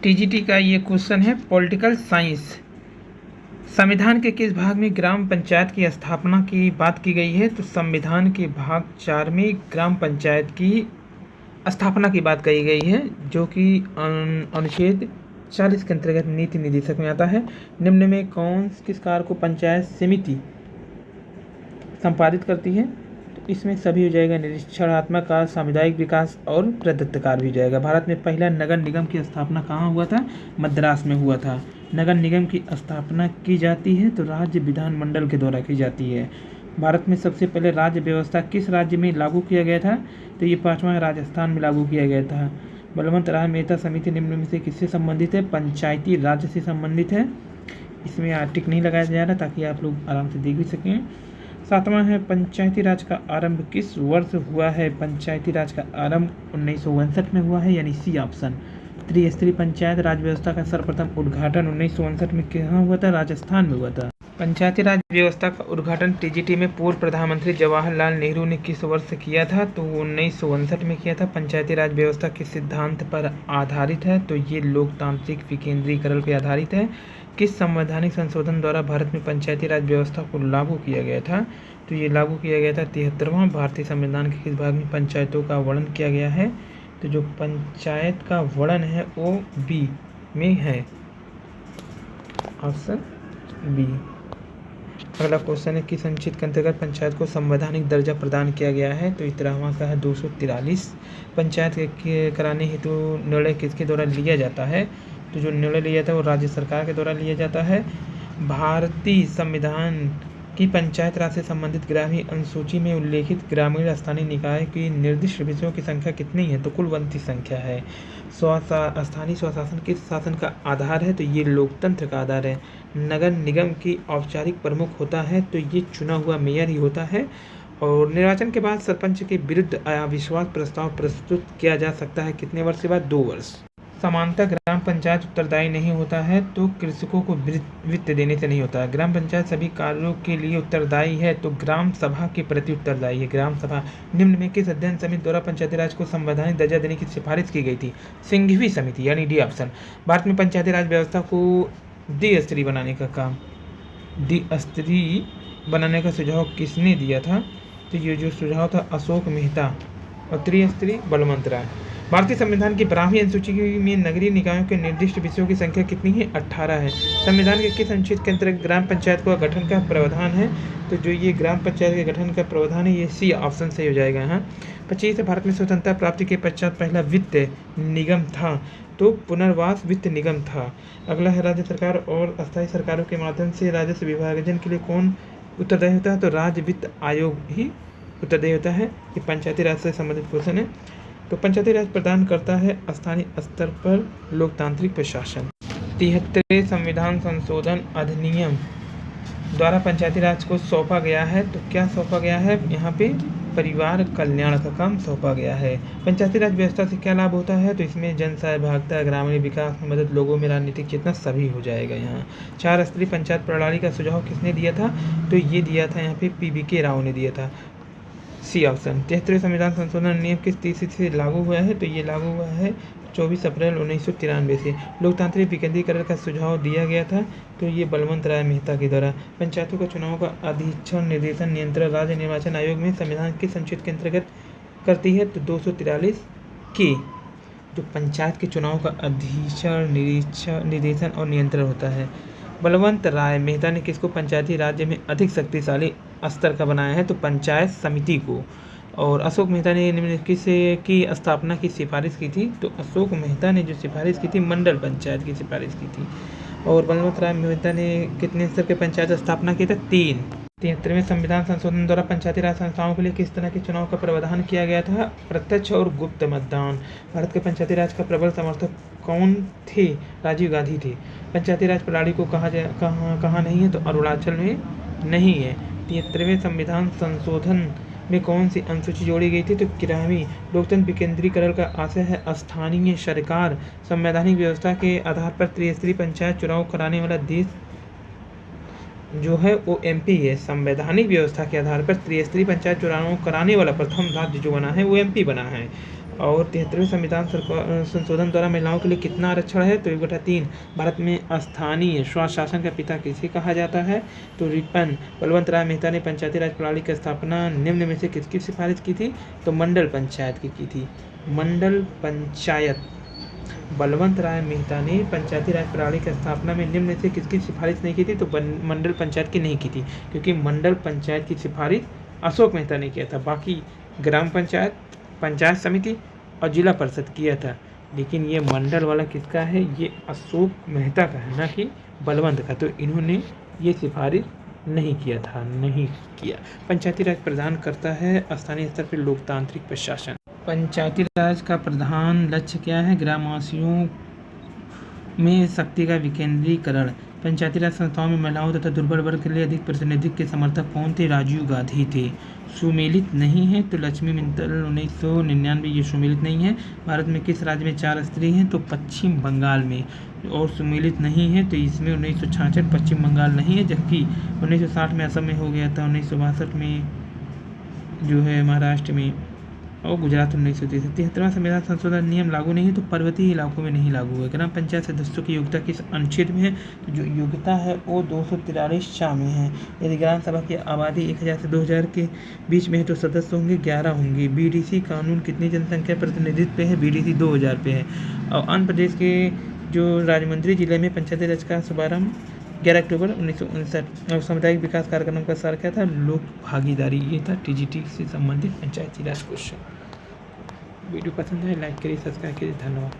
TGT का ये question है पॉलिटिकल साइंस। संविधान के किस भाग में ग्राम पंचायत की स्थापना की बात की गई है? तो संविधान के भाग 4 में ग्राम पंचायत की स्थापना की बात कही गई है, जो कि अनुच्छेद 40 के अंतर्गत नीति निर्देशक में आता है। निम्न में कौन किस कार्य को पंचायत समिति संपादित करती है? तो इसमें सभी हो जाएगा, निरीक्षणात्मक कार्य, सामुदायिक विकास और प्रदत्त कार्य भी हो जाएगा। भारत में पहला नगर निगम की स्थापना कहाँ हुआ था? मद्रास में हुआ था। नगर निगम की स्थापना की जाती है तो राज्य विधानमंडल के द्वारा की जाती है। भारत में सबसे पहले राज्य व्यवस्था किस राज्य में लागू किया गया था? तो ये 5वां राजस्थान में लागू किया गया था। बलवंत राय मेहता समिति निम्न में से किससे संबंधित है? पंचायती राज से संबंधित है। इसमें टिक नहीं लगाया जा रहा ताकि आप लोग आराम से देख भी सकें। 7वां है पंचायती राज का आरंभ किस वर्ष हुआ है? पंचायती राज का आरंभ 1959 में हुआ है, यानी सी ऑप्शन। त्रिस्तरीय पंचायत राज व्यवस्था का सर्वप्रथम उद्घाटन 1959 में कहाँ हुआ था? राजस्थान में हुआ था। पंचायती राज व्यवस्था का उद्घाटन टीजीटी में पूर्व प्रधानमंत्री जवाहरलाल नेहरू ने किस वर्ष किया था? तो 1959 में किया था। पंचायती राज व्यवस्था किस सिद्धांत पर आधारित है? तो ये लोकतांत्रिक विकेंद्रीकरण पर आधारित है। किस संवैधानिक संशोधन द्वारा भारत में पंचायती राज व्यवस्था को लागू किया गया था? तो ये लागू किया गया था 73वां। भारतीय संविधान के किस भाग में पंचायतों का वर्णन किया गया है? तो जो पंचायत का वर्णन है वो बी में है, ऑप्शन बी। अगला क्वेश्चन है किस अनुच्छेद के अंतर्गत पंचायत को संवैधानिक दर्जा प्रदान किया गया है? तो 13वां का है 243। पंचायत के कराने हेतु निर्णय किसके द्वारा लिया जाता है? तो जो निर्णय लिया जाता है वो राज्य सरकार के द्वारा लिया जाता है। भारतीय संविधान की पंचायत राज से संबंधित ग्रामीण अनुसूची में उल्लेखित ग्रामीण स्थानीय निकाय की निर्दिष्ट विषयों की संख्या कितनी है? तो कुल 29 संख्या है। स्थानीय स्वशासन किस शासन का आधार है? तो ये लोकतंत्र का आधार है। नगर निगम की औपचारिक प्रमुख होता है तो ये चुना हुआ मेयर ही होता है। और निर्वाचन के बाद सरपंच के विरुद्ध अविश्वास प्रस्ताव प्रस्तुत किया जा सकता है कितने वर्ष के बाद? 2 वर्ष। समानता ग्राम पंचायत उत्तरदायी नहीं होता है तो कृषकों को वित्त देने से नहीं होता है। ग्राम पंचायत सभी कार्यों के लिए उत्तरदायी है तो ग्राम सभा के प्रति उत्तरदायी है। ग्राम सभा निम्न में किस अध्ययन समिति द्वारा पंचायती राज को संवैधानिक दर्जा देने की सिफारिश की गई थी? सिंघवी समिति, यानी डी ऑप्शन। भारत में पंचायती राज व्यवस्था को द्विस्तरीय बनाने का काम, द्विस्तरीय बनाने का सुझाव किसने दिया था? तो ये जो सुझाव था अशोक मेहता, और त्रिस्तरीय बलवंत राय। भारतीय संविधान की 12वीं अनुसूची में नगरीय निकायों के निर्दिष्ट विषयों की संख्या कितनी है? 18 है। संविधान के किस अनुच्छेद के अंतर्गत ग्राम पंचायत का गठन का प्रावधान है? तो जो ये ग्राम पंचायत के गठन का प्रावधान है ये सी ऑप्शन से हो जाएगा। हाँ। 25 भारत में स्वतंत्रता प्राप्ति के पश्चात पहला वित्त निगम था तो पुनर्वास वित्त निगम था। अगला है राज्य सरकार और अस्थायी सरकारों के माध्यम से राजस्व विभाजन के लिए कौन उत्तरदायी होता है? तो राज्य वित्त आयोग ही उत्तरदायी होता है। ये पंचायती राज से संबंधित क्वेश्चन है। तो पंचायती राज प्रदान करता है स्थानीय स्तर पर लोकतांत्रिक प्रशासन। 73वें संविधान संशोधन अधिनियम द्वारा पंचायती राज को सौंपा गया है तो क्या सौंपा गया है? यहाँ पे परिवार कल्याण का काम सौंपा गया है। पंचायती राज व्यवस्था से क्या लाभ होता है? तो इसमें जन सहभागिता, ग्रामीण विकास में मदद, लोगों में राजनीतिक चेतना सभी हो जाएगा। यहाँ 4 स्तरीय पंचायत प्रणाली का सुझाव किसने दिया था? तो ये दिया था यहाँ पे PBK राव ने दिया था, सी ऑप्शन। 73वें संविधान संशोधन नियम किस तिथि से लागू हुआ है? तो ये लागू हुआ है 24 अप्रैल 1993 से। लोकतांत्रिक विकेंद्रीकरण का सुझाव दिया गया था तो ये बलवंत राय मेहता के द्वारा। पंचायतों का चुनाव का अधीक्षण, निर्देशन, नियंत्रण राज्य निर्वाचन आयोग में संविधान किस अनुच्छेद के अंतर्गत करती है? तो 243 के। जो पंचायत के चुनाव का अधीक्षण, निर्देशन और नियंत्रण होता है। बलवंत राय मेहता ने किसको पंचायती राज्य में अधिक शक्तिशाली स्तर का बनाया है? तो पंचायत समिति को। और अशोक मेहता ने निम्नलिखित की स्थापना की सिफारिश की थी? तो अशोक मेहता ने जो सिफारिश की थी मंडल पंचायत की सिफारिश की थी। और बलवंत राय मेहता ने कितने स्तर के पंचायत स्थापना की थी? 3। 73वें संविधान संशोधन द्वारा पंचायती राज संस्थाओं के लिए किस तरह के चुनाव का प्रावधान किया गया था? प्रत्यक्ष और गुप्त मतदान। भारत के पंचायती राज का प्रबल समर्थक कौन थे? राजीव गांधी थे। पंचायती राज प्रणाली को कहाँ नहीं है? तो अरुणाचल में नहीं है। 73वें संविधान संशोधन में कौन सी अनुसूची जोड़ी गई थी? तो 11वीं। लोकतंत्र विकेंद्रीकरण का आशय है स्थानीय सरकार। संवैधानिक व्यवस्था के आधार पर त्रिस्तरीय पंचायत चुनाव कराने वाला देश जो है वो MP है। संवैधानिक व्यवस्था के आधार पर त्रिस्तरीय पंचायत चुनाव कराने वाला प्रथम राज्य जो बना है वो MP बना है। और 73वें संविधान संशोधन द्वारा महिलाओं के लिए कितना आरक्षण है? तो 1/3। भारत में स्थानीय स्वशासन का पिता किसे कहा जाता है? तो रिपन। बलवंत राय मेहता ने पंचायती राज प्रणाली की स्थापना निम्न में से किसकी सिफारिश की थी? तो मंडल पंचायत की थी। मंडल पंचायत। बलवंत राय मेहता ने पंचायती राज प्रणाली की स्थापना में निम्न में से किसकी सिफारिश नहीं की थी? तो मंडल पंचायत की नहीं की थी, क्योंकि मंडल पंचायत की सिफारिश अशोक मेहता ने किया था। बाकी ग्राम पंचायत, पंचायत समिति और जिला परिषद किया था, लेकिन ये मंडल वाला किसका है? ये अशोक मेहता का है, ना कि बलवंत का। तो इन्होंने ये सिफारिश नहीं किया था, नहीं किया। पंचायती राज प्रदान करता है स्थानीय स्तर पर लोकतांत्रिक प्रशासन। पंचायती राज का प्रधान लक्ष्य क्या है? ग्रामवासियों में शक्ति का विकेंद्रीकरण। पंचायती राज संस्थाओं में महिलाओं तथा दुर्बल वर्ग के लिए अधिक प्रतिनिधित्व के समर्थक कौन थे? राजीव गांधी थे। सुमेलित नहीं है तो लक्ष्मी मित्तल 1999, ये सुमेलित नहीं है। भारत में किस राज्य में 4 स्त्री हैं? तो पश्चिम बंगाल में। और सुमेलित नहीं है तो इसमें 1966 पश्चिम बंगाल नहीं है, जबकि 1960 में असम में हो गया था, 1962 में जो है महाराष्ट्र में, और गुजरात 1933। 73वां संविधान संशोधन नियम लागू नहीं है तो पर्वतीय इलाकों में नहीं लागू है। ग्राम पंचायत सदस्यों की योग्यता किस अनुच्छेद में है? तो जो योग्यता है वो 243 में है। यदि ग्राम सभा की आबादी 1000 से 2000 के बीच में है तो सदस्य होंगे 11 होंगे। बीडीसी कानून कितनी जनसंख्या प्रतिनिधित्व पे है? बीडीसी 2000 पे है। और आंध्र प्रदेश के जो राजमुंद्री जिले में पंचायती राज का शुभारंभ 11 अक्टूबर 1959। और सामुदायिक विकास कार्यक्रम का सार क्या था? लोक भागीदारी। ये था टीजीटी से संबंधित पंचायती राज क्वेश्चन। वीडियो पसंद है लाइक करिए, सब्सक्राइब करिए। धन्यवाद।